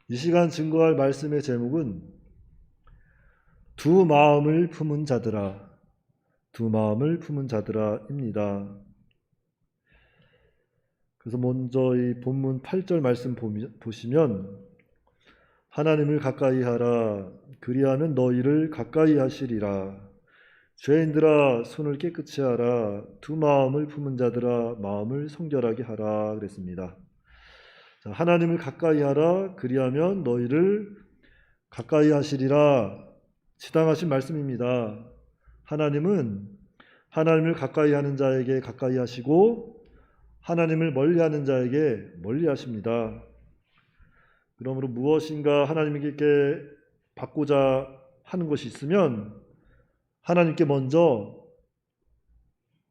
이 시간 증거할 말씀의 제목은 두 마음을 품은 자들아, 두 마음을 품은 자들아입니다. 그래서 먼저 이 본문 8절 말씀 보시면 하나님을 가까이 하라, 그리하면 너희를 가까이 하시리라. 죄인들아 손을 깨끗이 하라, 두 마음을 품은 자들아 마음을 성결하게 하라 그랬습니다. 자, 하나님을 가까이 하라, 그리하면 너희를 가까이 하시리라. 지당하신 말씀입니다. 하나님은 하나님을 가까이 하는 자에게 가까이 하시고 하나님을 멀리하는 자에게 멀리하십니다. 그러므로 무엇인가 하나님께 받고자 하는 것이 있으면 하나님께 먼저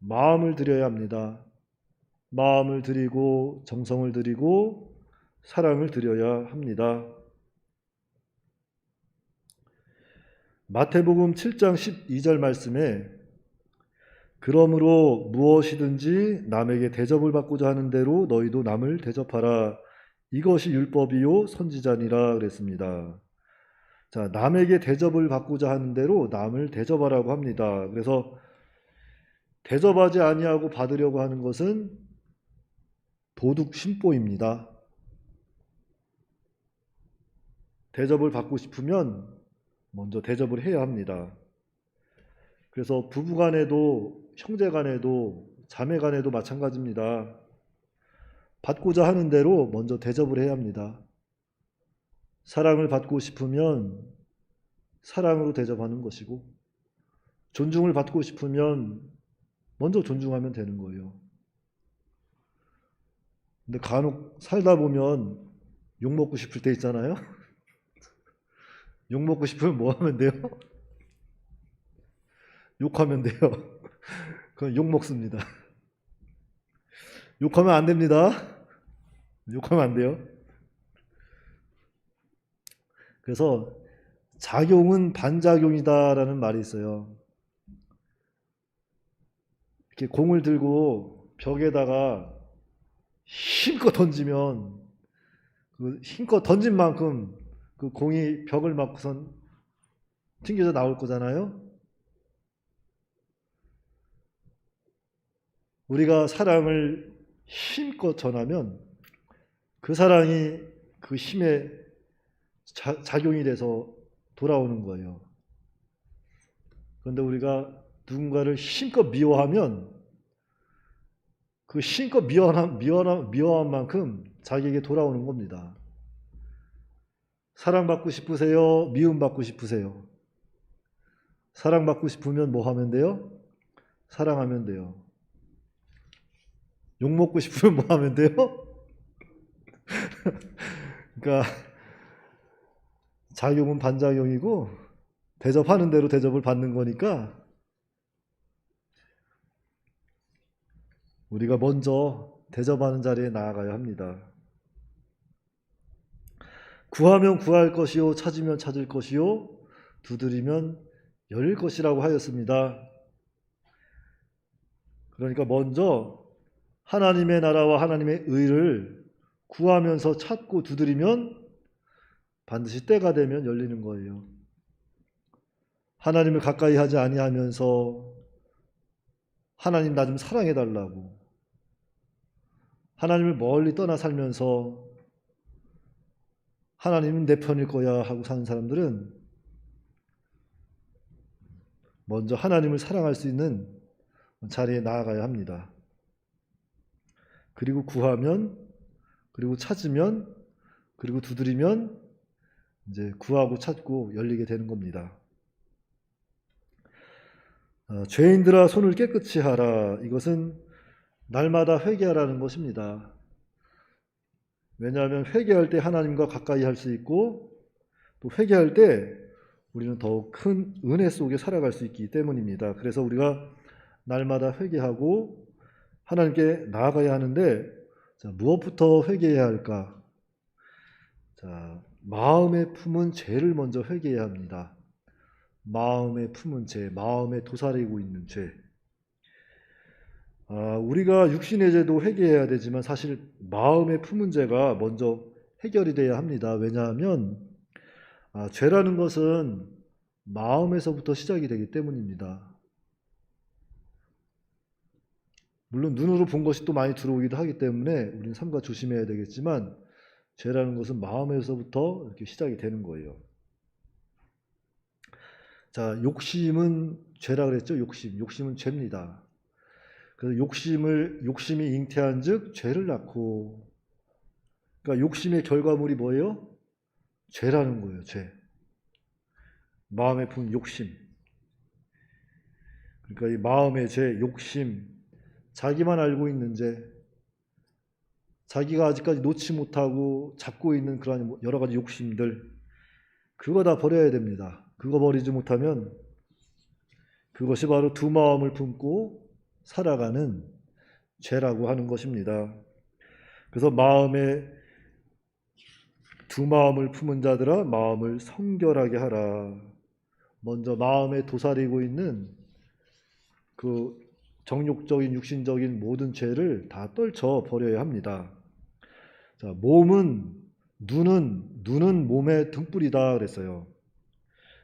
마음을 드려야 합니다. 마음을 드리고 정성을 드리고 사랑을 드려야 합니다. 마태복음 7장 12절 말씀에 그러므로 무엇이든지 남에게 대접을 받고자 하는 대로 너희도 남을 대접하라. 이것이 율법이요 선지자니라 그랬습니다. 자, 남에게 대접을 받고자 하는 대로 남을 대접하라고 합니다. 그래서 대접하지 아니하고 받으려고 하는 것은 도둑 심보입니다. 대접을 받고 싶으면 먼저 대접을 해야 합니다. 그래서 부부간에도 형제간에도 자매간에도 마찬가지입니다. 받고자 하는 대로 먼저 대접을 해야 합니다. 사랑을 받고 싶으면 사랑으로 대접하는 것이고 존중을 받고 싶으면 먼저 존중하면 되는 거예요. 근데 간혹 살다 보면 욕 먹고 싶을 때 있잖아요. 욕 먹고 싶으면 뭐 하면 돼요? 욕하면 돼요. 그건 욕 먹습니다. 욕하면 안 됩니다. 욕하면 안 돼요. 그래서 작용은 반작용이다라는 말이 있어요. 이렇게 공을 들고 벽에다가 힘껏 던지면 그 힘껏 던진 만큼 그 공이 벽을 맞고선 튕겨져 나올 거잖아요. 우리가 사랑을 힘껏 전하면 그 사랑이 그 힘에 작용이 돼서 돌아오는 거예요. 그런데 우리가 누군가를 힘껏 미워하면 그 힘껏 미워한 만큼 자기에게 돌아오는 겁니다. 사랑받고 싶으세요? 미움받고 싶으세요? 사랑받고 싶으면 뭐 하면 돼요? 사랑하면 돼요. 욕먹고 싶으면 뭐 하면 돼요? 그러니까 작용은 반작용이고 대접하는 대로 대접을 받는 거니까 우리가 먼저 대접하는 자리에 나아가야 합니다. 구하면 구할 것이요 찾으면 찾을 것이요 두드리면 열릴 것이라고 하였습니다. 그러니까 먼저 하나님의 나라와 하나님의 의를 구하면서 찾고 두드리면 반드시 때가 되면 열리는 거예요. 하나님을 가까이 하지 아니하면서 하나님 나 좀 사랑해 달라고, 하나님을 멀리 떠나 살면서 하나님은 내 편일 거야 하고 사는 사람들은 먼저 하나님을 사랑할 수 있는 자리에 나아가야 합니다. 그리고 구하면, 그리고 찾으면, 그리고 두드리면 이제 구하고 찾고 열리게 되는 겁니다. 죄인들아 손을 깨끗이 하라. 이것은 날마다 회개하라는 것입니다. 왜냐하면 회개할 때 하나님과 가까이 할 수 있고 또 회개할 때 우리는 더욱 큰 은혜 속에 살아갈 수 있기 때문입니다. 그래서 우리가 날마다 회개하고 하나님께 나아가야 하는데, 자, 무엇부터 회개해야 할까? 자, 마음에 품은 죄를 먼저 회개해야 합니다. 마음에 품은 죄, 마음에 도사리고 있는 죄. 우리가 육신의 죄도 회개해야 되지만 사실 마음에 품은 죄가 먼저 해결이 돼야 합니다. 왜냐하면 죄라는 것은 마음에서부터 시작이 되기 때문입니다. 물론 눈으로 본 것이 또 많이 들어오기도 하기 때문에 우리는 삼가 조심해야 되겠지만 죄라는 것은 마음에서부터 이렇게 시작이 되는 거예요. 자, 욕심은 죄라 그랬죠? 욕심은 죄입니다. 그래서 욕심이 잉태한 즉 죄를 낳고, 그러니까 욕심의 결과물이 뭐예요? 죄라는 거예요. 죄. 마음에 품 욕심. 그러니까 이 마음의 죄, 욕심, 자기만 알고 있는 죄, 자기가 아직까지 놓지 못하고 잡고 있는 그런 여러 가지 욕심들, 그거 다 버려야 됩니다. 그거 버리지 못하면 그것이 바로 두 마음을 품고 살아가는 죄라고 하는 것입니다. 그래서 두 마음을 품은 자들아 마음을 성결하게 하라. 먼저 마음에 도사리고 있는 그 정욕적인 육신적인 모든 죄를 다 떨쳐 버려야 합니다. 자, 눈은 몸의 등불이다 그랬어요.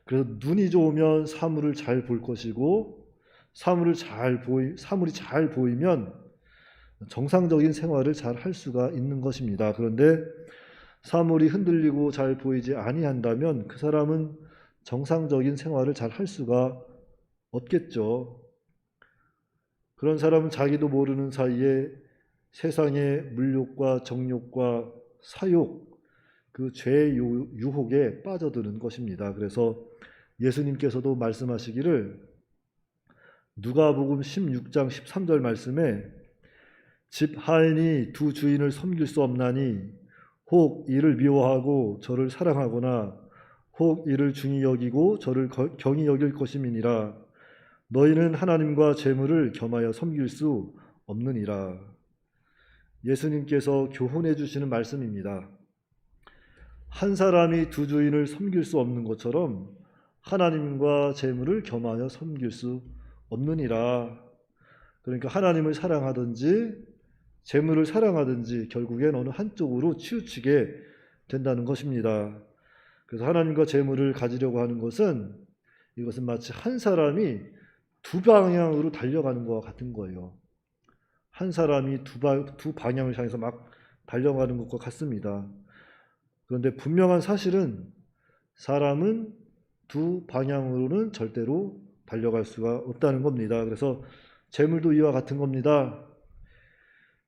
그래서 눈이 좋으면 사물을 잘 볼 것이고 사물이 잘 보이면 정상적인 생활을 잘 할 수가 있는 것입니다. 그런데 사물이 흔들리고 잘 보이지 아니한다면 그 사람은 정상적인 생활을 잘 할 수가 없겠죠. 그런 사람은 자기도 모르는 사이에 세상의 물욕과 정욕과 사욕, 그 죄의 유혹에 빠져드는 것입니다. 그래서 예수님께서도 말씀하시기를 누가복음 16장 13절 말씀에 집 하인이 두 주인을 섬길 수 없나니 혹 이를 미워하고 저를 사랑하거나 혹 이를 중히 여기고 저를 경히 여길 것임이니라. 너희는 하나님과 재물을 겸하여 섬길 수 없느니라. 예수님께서 교훈해 주시는 말씀입니다. 한 사람이 두 주인을 섬길 수 없는 것처럼 하나님과 재물을 겸하여 섬길 수 없느니라. 그러니까 하나님을 사랑하든지 재물을 사랑하든지 결국엔 어느 한쪽으로 치우치게 된다는 것입니다. 그래서 하나님과 재물을 가지려고 하는 것은 이것은 마치 한 사람이 두 방향으로 달려가는 것과 같은 거예요. 한 사람이 두 방향을 향해서 막 달려가는 것과 같습니다. 그런데 분명한 사실은 사람은 두 방향으로는 절대로 달려갈 수가 없다는 겁니다. 그래서 재물도 이와 같은 겁니다.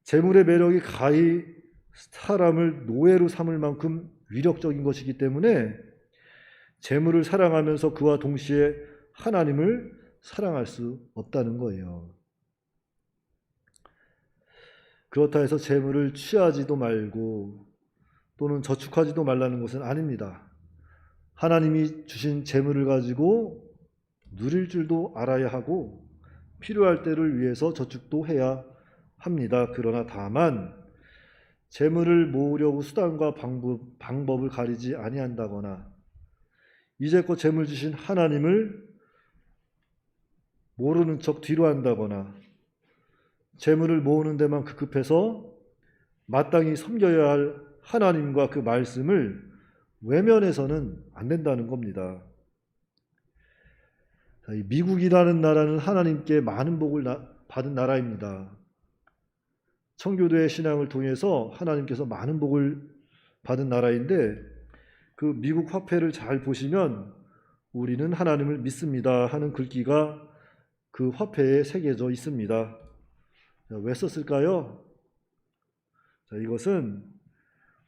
재물의 매력이 가히 사람을 노예로 삼을 만큼 위력적인 것이기 때문에 재물을 사랑하면서 그와 동시에 하나님을 사랑할 수 없다는 거예요. 그렇다 해서 재물을 취하지도 말고 또는 저축하지도 말라는 것은 아닙니다. 하나님이 주신 재물을 가지고 누릴 줄도 알아야 하고 필요할 때를 위해서 저축도 해야 합니다. 그러나 다만 재물을 모으려고 수단과 방법을 가리지 아니한다거나 이제껏 재물 주신 하나님을 모르는 척 뒤로 한다거나 재물을 모으는 데만 급급해서 마땅히 섬겨야 할 하나님과 그 말씀을 외면해서는 안 된다는 겁니다. 미국이라는 나라는 하나님께 많은 복을 받은 나라입니다. 청교도의 신앙을 통해서 하나님께서 많은 복을 받은 나라인데 그 미국 화폐를 잘 보시면 우리는 하나님을 믿습니다 하는 글귀가 그 화폐에 새겨져 있습니다. 왜 썼을까요? 이것은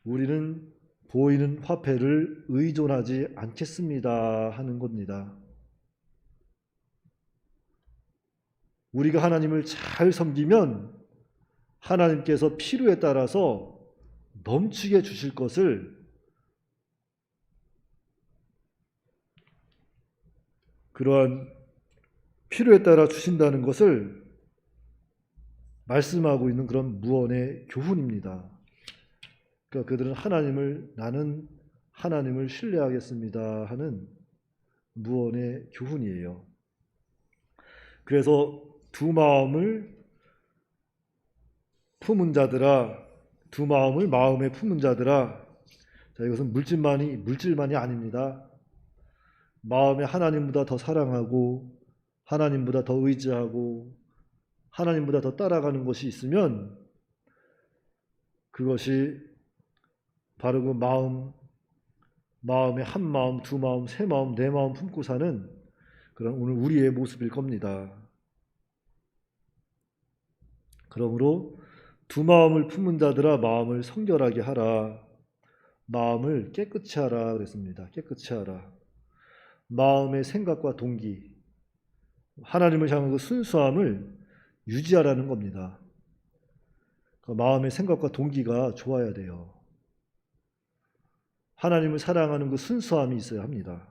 우리는 보이는 화폐를 의존하지 않겠습니다 하는 겁니다. 우리가 하나님을 잘 섬기면 하나님께서 필요에 따라서 넘치게 주실 것을 그러한 필요에 따라 주신다는 것을 말씀하고 있는 그런 무언의 교훈입니다. 그러니까 그들은 나는 하나님을 신뢰하겠습니다 하는 무언의 교훈이에요. 그래서 두 마음을 품은 자들아, 두 마음을 마음에 품은 자들아, 자, 이것은 물질만이 아닙니다. 마음에 하나님보다 더 사랑하고 하나님보다 더 의지하고 하나님보다 더 따라가는 것이 있으면 그것이 바로 그 마음에 한 마음, 두 마음, 세 마음, 네 마음 품고 사는 그런 오늘 우리의 모습일 겁니다. 그러므로 두 마음을 품은 자들아 마음을 성결하게 하라. 마음을 깨끗이 하라 그랬습니다. 깨끗이 하라. 마음의 생각과 동기, 하나님을 향한 그 순수함을 유지하라는 겁니다. 그 마음의 생각과 동기가 좋아야 돼요. 하나님을 사랑하는 그 순수함이 있어야 합니다.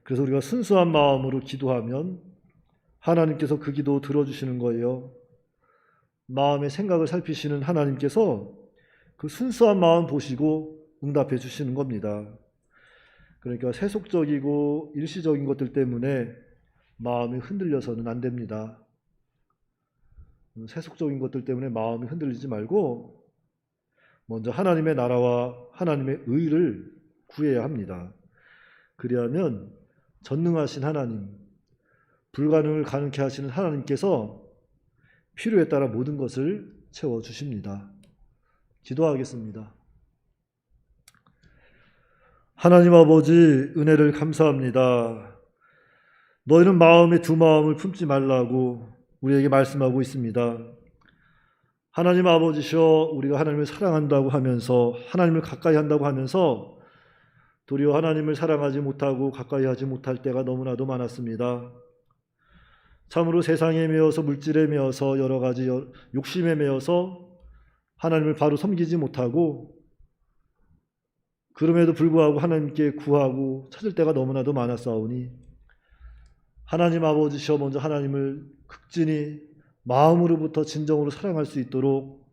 그래서 우리가 순수한 마음으로 기도하면 하나님께서 그 기도 들어주시는 거예요. 마음의 생각을 살피시는 하나님께서 그 순수한 마음 보시고 응답해 주시는 겁니다. 그러니까 세속적이고 일시적인 것들 때문에 마음이 흔들려서는 안 됩니다. 세속적인 것들 때문에 마음이 흔들리지 말고 먼저 하나님의 나라와 하나님의 의를 구해야 합니다. 그리하면 전능하신 하나님, 불가능을 가능케 하시는 하나님께서 필요에 따라 모든 것을 채워주십니다. 기도하겠습니다. 하나님 아버지, 은혜를 감사합니다. 너희는 마음에 두 마음을 품지 말라고 우리에게 말씀하고 있습니다. 하나님 아버지셔, 우리가 하나님을 사랑한다고 하면서 하나님을 가까이 한다고 하면서 도리어 하나님을 사랑하지 못하고 가까이 하지 못할 때가 너무나도 많았습니다. 참으로 세상에 매여서 물질에 매여서 여러 가지 욕심에 매여서 하나님을 바로 섬기지 못하고 그럼에도 불구하고 하나님께 구하고 찾을 때가 너무나도 많았사오니 하나님 아버지셔 먼저 하나님을 극진히 마음으로부터 진정으로 사랑할 수 있도록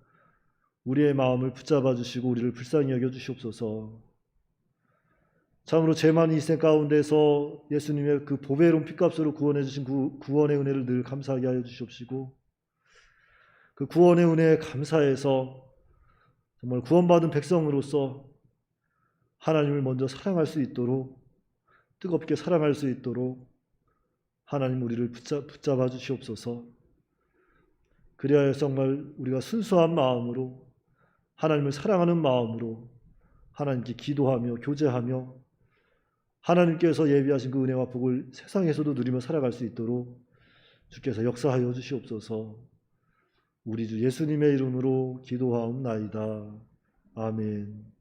우리의 마음을 붙잡아 주시고 우리를 불쌍히 여겨 주시옵소서. 참으로 죄만 이생 가운데서 예수님의 그 보배로운 피값으로 구원해 주신 구원의 은혜를 늘 감사하게 하여 주시옵시고 그 구원의 은혜에 감사해서 정말 구원받은 백성으로서 하나님을 먼저 사랑할 수 있도록 뜨겁게 사랑할 수 있도록 하나님 우리를 붙잡아 주시옵소서. 그리하여 정말 우리가 순수한 마음으로 하나님을 사랑하는 마음으로 하나님께 기도하며 교제하며 하나님께서 예비하신 그 은혜와 복을 세상에서도 누리며 살아갈 수 있도록 주께서 역사하여 주시옵소서. 우리 주 예수님의 이름으로 기도하옵나이다. 아멘.